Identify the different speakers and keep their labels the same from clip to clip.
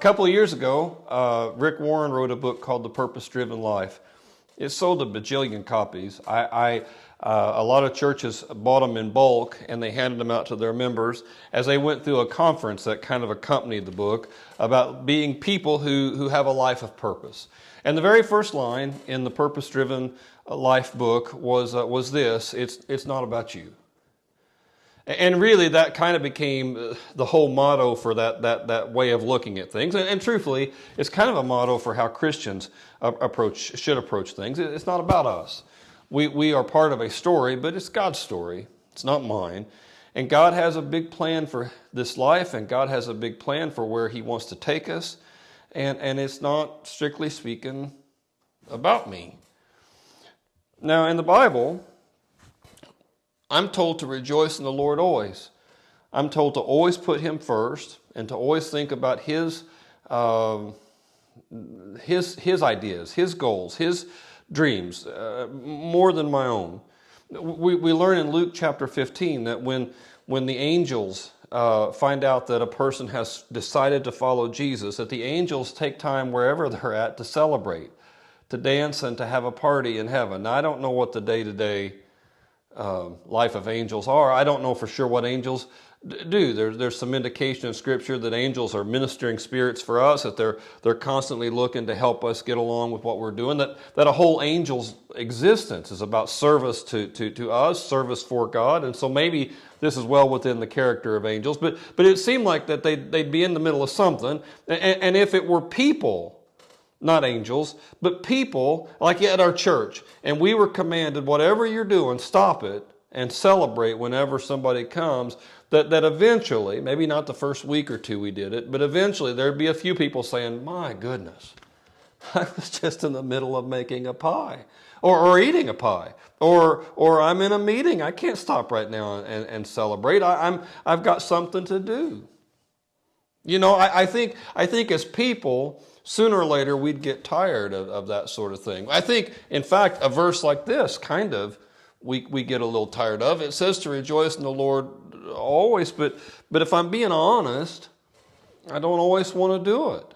Speaker 1: couple of years ago, Rick Warren wrote a book called The Purpose-Driven Life. It sold a bajillion copies. A lot of churches bought them in bulk, and they handed them out to their members as they went through a conference that kind of accompanied the book about being people who have a life of purpose. And the very first line in the Purpose-Driven Life book was this: "It's not about you." And really, that kind of became the whole motto for that way of looking at things. And truthfully, it's kind of a motto for how Christians should approach things. It's not about us. We are part of a story, but it's God's story. It's not mine. And God has a big plan for this life, and God has a big plan for where He wants to take us. And it's not, strictly speaking, about me. Now, in the Bible, I'm told to rejoice in the Lord always. I'm told to always put Him first and to always think about His ideas, His goals, His dreams, more than my own. We learn in Luke chapter 15 that when the angels find out that a person has decided to follow Jesus, that the angels take time wherever they're at to celebrate, to dance, and to have a party in heaven. Now, I don't know what the day-to-day life of angels are. I don't know for sure what angels do. There's some indication in Scripture that angels are ministering spirits for us, that they're constantly looking to help us get along with what we're doing, that a whole angel's existence is about service to us, service for God. And so maybe this is well within the character of angels, but it seemed like that they'd be in the middle of something. And if it were people, not angels, but people, like at our church, and we were commanded, whatever you're doing, stop it and celebrate whenever somebody comes, that eventually, maybe not the first week or two we did it, but eventually there'd be a few people saying, "My goodness, I was just in the middle of making a pie, or eating a pie, or I'm in a meeting, I can't stop right now and celebrate, I've got something to do." You know, I think as people, sooner or later, we'd get tired of that sort of thing. I think, in fact, a verse like this, kind of, we get a little tired of. It says to rejoice in the Lord always, but if I'm being honest, I don't always want to do it.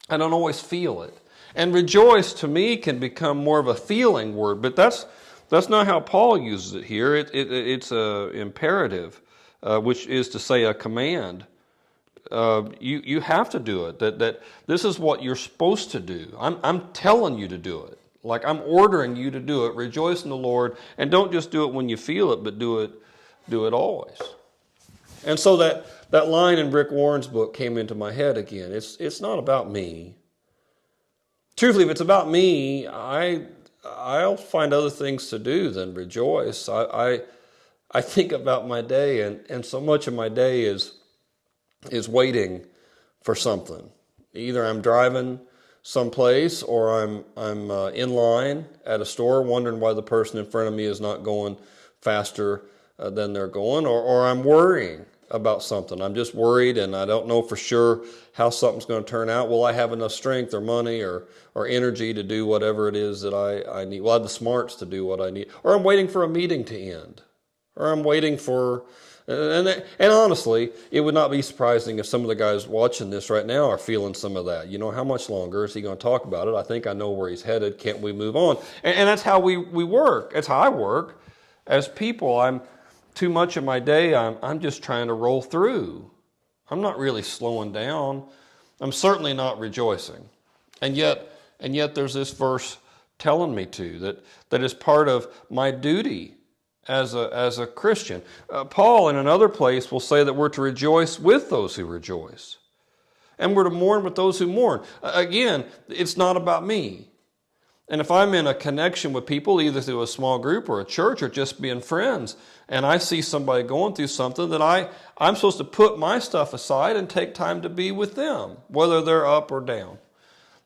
Speaker 1: I don't always feel it. And rejoice, to me, can become more of a feeling word, but that's not how Paul uses it here. It's an imperative, which is to say a command. You have to do it. That this is what you're supposed to do. I'm telling you to do it. Like I'm ordering you to do it. Rejoice in the Lord, and don't just do it when you feel it, but do it always. And so that line in Rick Warren's book came into my head again. It's not about me. Truthfully, if it's about me, I'll find other things to do than rejoice. I think about my day, and so much of my day is waiting for something. Either I'm driving someplace, or I'm in line at a store wondering why the person in front of me is not going faster than they're going, or I'm worrying about something. I'm just worried, and I don't know for sure how something's going to turn out. Will I have enough strength or money or energy to do whatever it is that I need? Will I have the smarts to do what I need? Or I'm waiting for a meeting to end, or I'm waiting for... And honestly, it would not be surprising if some of the guys watching this right now are feeling some of that. You know, how much longer is he going to talk about it? I think I know where he's headed. Can't we move on? And that's how we work. That's how I work. As people, I'm too much of my day, I'm just trying to roll through. I'm not really slowing down. I'm certainly not rejoicing. And yet there's this verse telling me to, that is part of my duty as a Christian. Paul, in another place, will say that we're to rejoice with those who rejoice. And we're to mourn with those who mourn. Again, it's not about me. And if I'm in a connection with people, either through a small group or a church or just being friends, and I see somebody going through something, that I'm supposed to put my stuff aside and take time to be with them, whether they're up or down.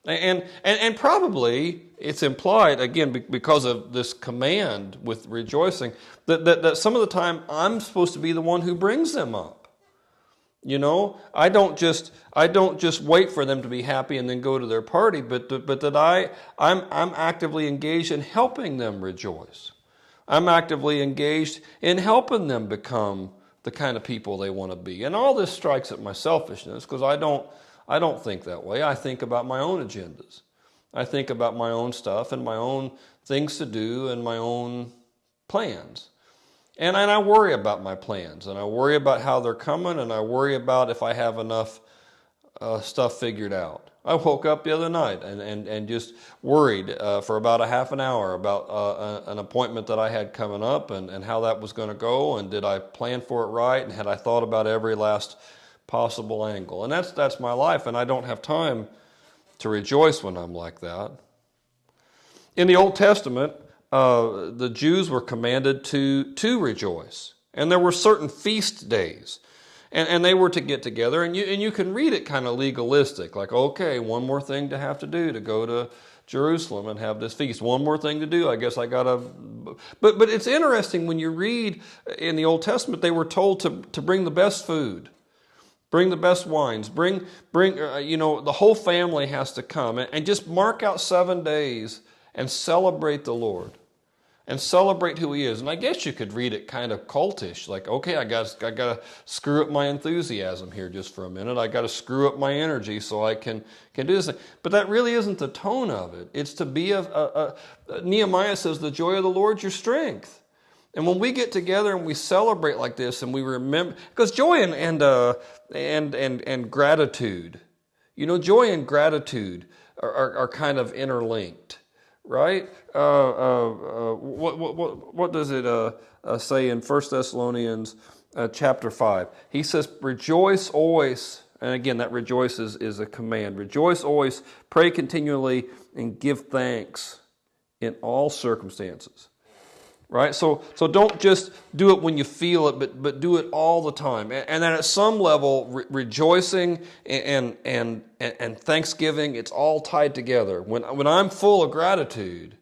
Speaker 1: And probably it's implied, again, because of this command with rejoicing, that some of the time I'm supposed to be the one who brings them up. You know, I don't just wait for them to be happy and then go to their party, but that I'm actively engaged in helping them rejoice. I'm actively engaged in helping them become the kind of people they want to be. And all this strikes at my selfishness, because I I don't think that way. I think about my own agendas. I think about my own stuff and my own things to do and my own plans. And I worry about my plans, and I worry about how they're coming, and I worry about if I have enough stuff figured out. I woke up the other night and just worried for about a half an hour about an appointment that I had coming up and how that was going to go, and did I plan for it right, and had I thought about every last possible angle. And that's my life, and I don't have time to rejoice when I'm like that. In the Old Testament, the Jews were commanded to rejoice. And there were certain feast days. And they were to get together. And you can read it kind of legalistic. Like, okay, one more thing to have to do to go to Jerusalem and have this feast. One more thing to do. I guess I got to... But it's interesting when you read in the Old Testament, they were told to bring the best food. Bring the best wines. Bring the whole family has to come. And just mark out 7 days and celebrate the Lord, and celebrate who He is. And I guess you could read it kind of cultish, like, okay, I got to screw up my enthusiasm here just for a minute. I got to screw up my energy so I can do this thing. But that really isn't the tone of it. It's to be Nehemiah says, the joy of the Lord is your strength. And when we get together and we celebrate like this, and we remember, because joy and gratitude, joy and gratitude are kind of interlinked. Right? What does it say in 1 Thessalonians chapter 5? He says, rejoice always. And again, that rejoice is a command. Rejoice always, pray continually, and give thanks in all circumstances. Right? So don't just do it when you feel it, but do it all the time. And then at some level, rejoicing and thanksgiving, it's all tied together. When I'm full of gratitude,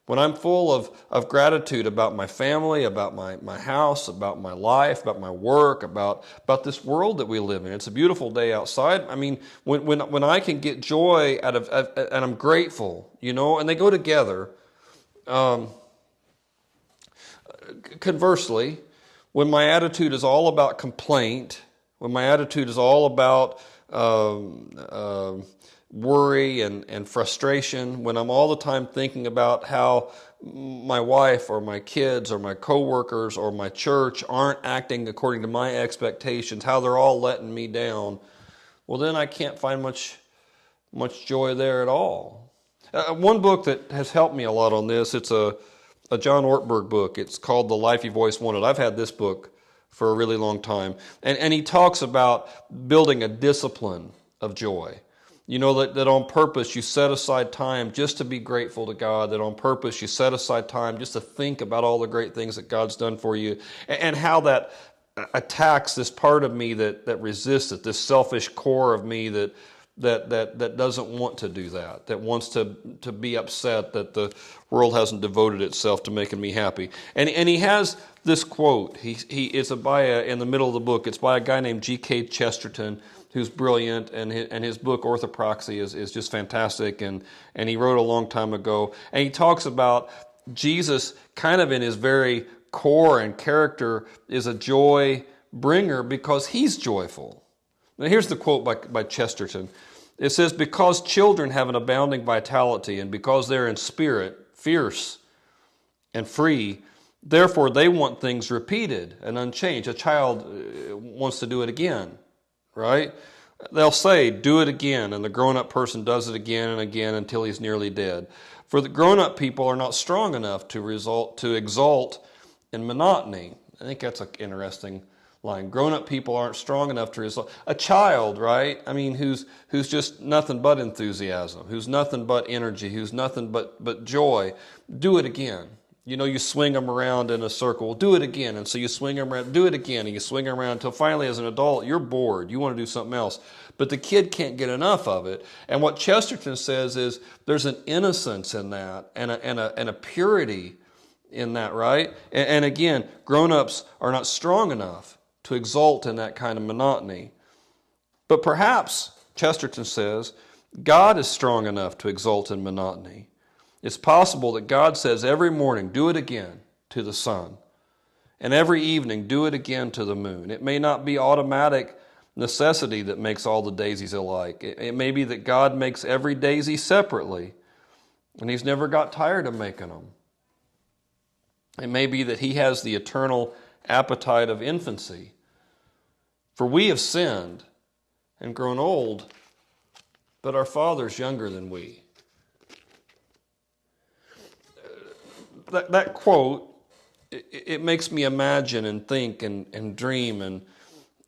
Speaker 1: when I'm full of gratitude about my family, about my house, about my life, about my work, about this world that we live in. It's a beautiful day outside. I mean, when I can get joy out of, and I'm grateful, and they go together. Conversely, when my attitude is all about complaint, when my attitude is all about worry and frustration, when I'm all the time thinking about how my wife or my kids or my coworkers or my church aren't acting according to my expectations, how they're all letting me down, well, then I can't find much joy there at all. One book that has helped me a lot on this, it's a John Ortberg book. It's called The Life You've Always Wanted. I've had this book for a really long time. And he talks about building a discipline of joy. That on purpose you set aside time just to be grateful to God, that on purpose you set aside time just to think about all the great things that God's done for you, and how that attacks this part of me that resists it, this selfish core of me that doesn't want to do that wants to be upset that the world hasn't devoted itself to making me happy. And he has this quote. It's in the middle of the book. It's by a guy named G.K. Chesterton, who's brilliant, and his book Orthopraxy is just fantastic. And he wrote a long time ago. And he talks about Jesus kind of in his very core and character is a joy bringer because he's joyful. Now here's the quote by Chesterton. It says, because children have an abounding vitality and because they're in spirit, fierce and free, therefore they want things repeated and unchanged. A child wants to do it again, right? They'll say, do it again, and the grown-up person does it again and again until he's nearly dead. For the grown-up people are not strong enough to exalt in monotony. I think that's an interesting line. Grown-up people aren't strong enough to result. A child, right? I mean, who's just nothing but enthusiasm, who's nothing but energy, who's nothing but joy. Do it again. You swing them around in a circle. Do it again. And so you swing them around, do it again, and you swing them around until finally as an adult, you're bored. You want to do something else. But the kid can't get enough of it. And what Chesterton says is there's an innocence in that and a purity in that, right? And again, grown-ups are not strong enough to exult in that kind of monotony. But perhaps, Chesterton says, God is strong enough to exult in monotony. It's possible that God says every morning, do it again to the sun. And every evening, do it again to the moon. It may not be automatic necessity that makes all the daisies alike. It may be that God makes every daisy separately, and He's never got tired of making them. It may be that He has the eternal appetite of infancy. For we have sinned and grown old, but our Father's younger than we. That quote, it makes me imagine and think and dream,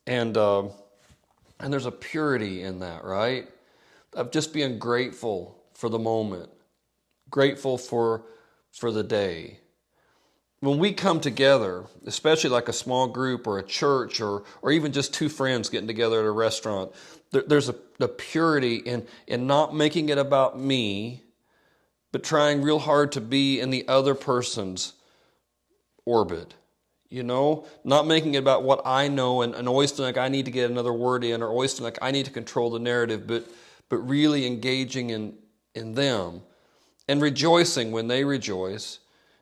Speaker 1: and there's a purity in that, right? Of just being grateful for the moment, grateful for the day. When we come together, especially like a small group or a church or even just two friends getting together at a restaurant, there's a purity in not making it about me, but trying real hard to be in the other person's orbit. You know, not making it about what I know and always feeling like I need to get another word in, or always feeling like I need to control the narrative, but really engaging in them and rejoicing when they rejoice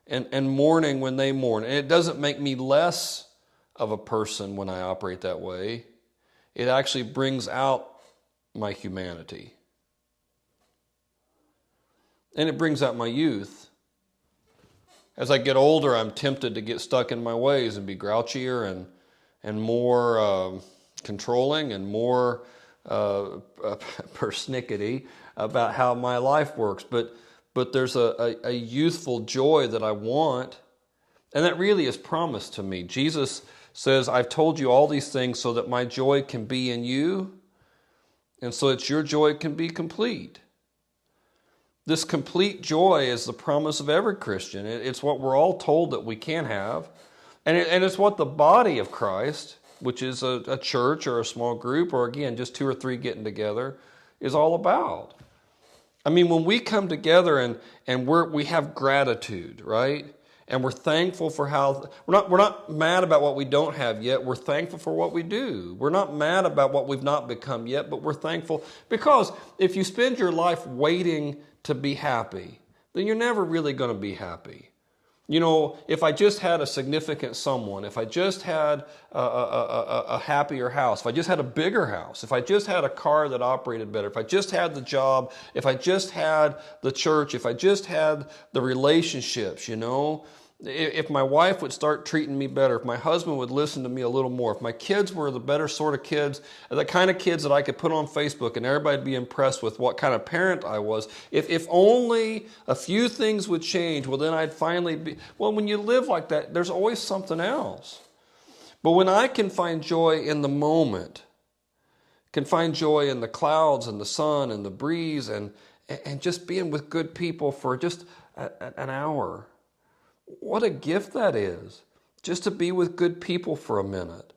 Speaker 1: and mourning when they mourn. And it doesn't make me less of a person when I operate that way. It actually brings out my humanity. And it brings out my youth. As I get older, I'm tempted to get stuck in my ways and be grouchier and more controlling and more persnickety about how my life works. But there's a youthful joy that I want, and that really is promised to me. Jesus says, I've told you all these things so that my joy can be in you, and so that your joy can be complete. This complete joy is the promise of every Christian. It's what we're all told that we can have. And it's what the body of Christ, which is a church or a small group, or again, just two or three getting together, is all about. I mean, when we come together and we have gratitude, right? And we're thankful for how, we're not mad about what we don't have yet. We're thankful for what we do. We're not mad about what we've not become yet, but we're thankful. Because if you spend your life waiting to be happy, then you're never really going to be happy. You know, if I just had a significant someone, if I just had a happier house, if I just had a bigger house, if I just had a car that operated better, if I just had the job, if I just had the church, if I just had the relationships, you know, if my wife would start treating me better, if my husband would listen to me a little more, if my kids were the better sort of kids, the kind of kids that I could put on Facebook and everybody would be impressed with what kind of parent I was, if only a few things would change, well, then I'd finally be... Well, when you live like that, there's always something else. But when I can find joy in the moment, can find joy in the clouds and the sun and the breeze and just being with good people for just an hour, what a gift that is, just to be with good people for a minute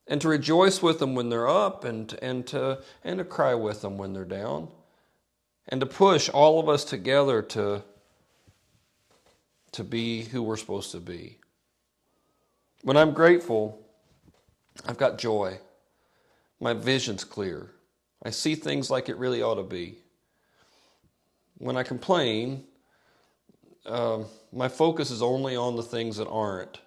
Speaker 1: and to rejoice with them when they're up and to cry with them when they're down and to push all of us together to be who we're supposed to be. When I'm grateful, I've got joy. My vision's clear. I see things like it really ought to be. When I complain, my focus is only on the things that aren't.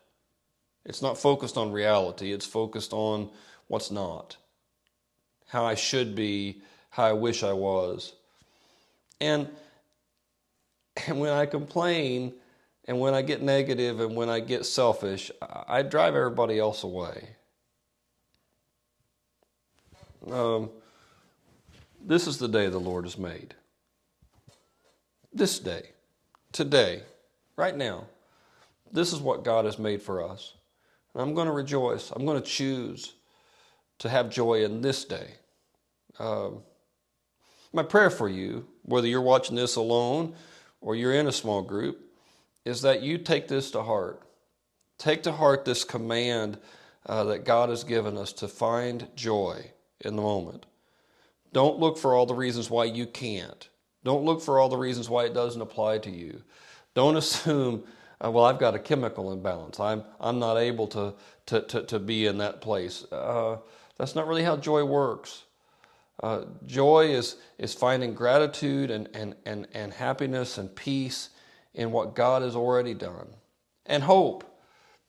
Speaker 1: It's not focused on reality. It's focused on what's not, how I should be, how I wish I was. And when I complain and when I get negative and when I get selfish, I drive everybody else away. This is the day the Lord has made. This day. Today, right now, this is what God has made for us. And I'm going to rejoice. I'm going to choose to have joy in this day. My prayer for you, whether you're watching this alone or you're in a small group, is that you take this to heart. Take to heart this command that God has given us to find joy in the moment. Don't look for all the reasons why you can't. Don't look for all the reasons why it doesn't apply to you. Don't assume, well, I've got a chemical imbalance. I'm not able to be in that place. That's not really how joy works. Joy is finding gratitude and happiness and peace in what God has already done. And hope.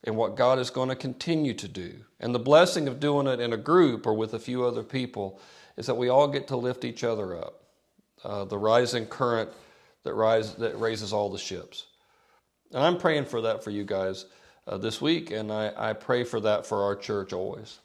Speaker 1: and what God is going to continue to do. And the blessing of doing it in a group or with a few other people is that we all get to lift each other up. The rising current that raises all the ships. And I'm praying for that for you guys this week, and I pray for that for our church always.